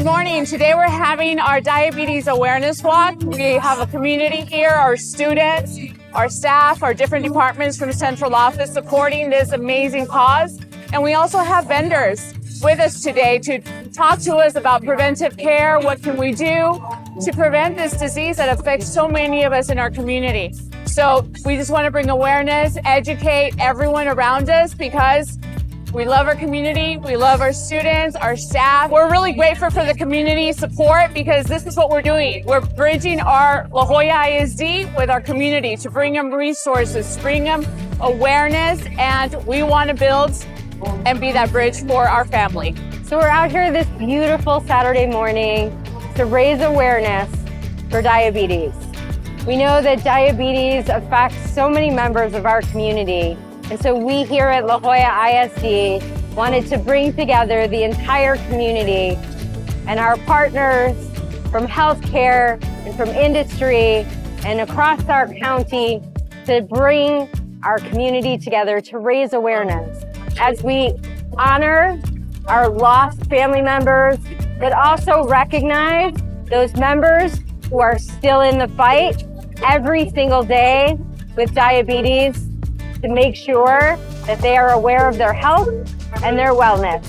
Good morning. Today we're having our diabetes awareness walk. We have a community here, our students, our staff, our different departments from central office supporting this amazing cause. And we also have vendors with us today to talk to us about preventive care. What can we do to prevent this disease that affects so many of us in our community? So we just want to bring awareness, educate everyone around us because we love our community, we love our students, our staff. We're really grateful for the community support because this is what we're doing. We're bridging our La Joya Isd with our community to bring them resources, bring them awareness, and we want to build and be that bridge for our family. So we're out here this beautiful Saturday morning to raise awareness for diabetes. We know that diabetes affects so many members of our community. And so we here at La Joya Isd wanted to bring together the entire community and our partners from healthcare and from industry and across our county to bring our community together to raise awareness as we honor our lost family members, but also recognize those members who are still in the fight every single day with diabetes, to make sure that they are aware of their health and their wellness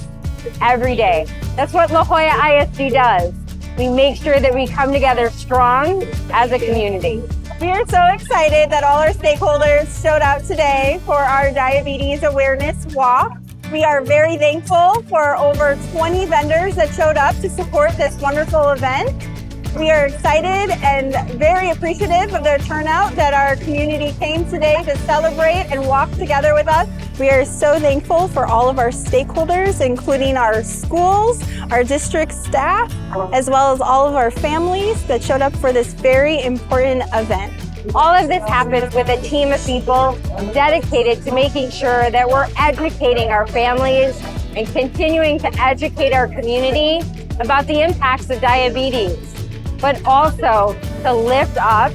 every day. That's what La Joya Isd does. We make sure that we come together strong as a community. We are so excited that all our stakeholders showed up today for our diabetes awareness walk. We are very thankful for over 20 vendors that showed up to support this wonderful event. We are excited and very appreciative of the turnout that our community came today to celebrate and walk together with us. We are so thankful for all of our stakeholders, including our schools, our district staff, as well as all of our families that showed up for this very important event. All of this happens with a team of people dedicated to making sure that we're educating our families and continuing to educate our community about the impacts of diabetes, but also to lift up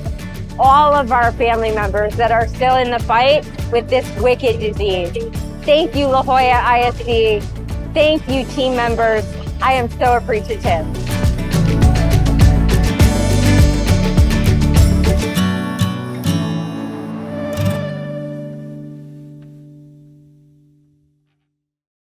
all of our family members that are still in the fight with this wicked disease. Thank you, La Joya Isd. Thank you, team members. I am so appreciative.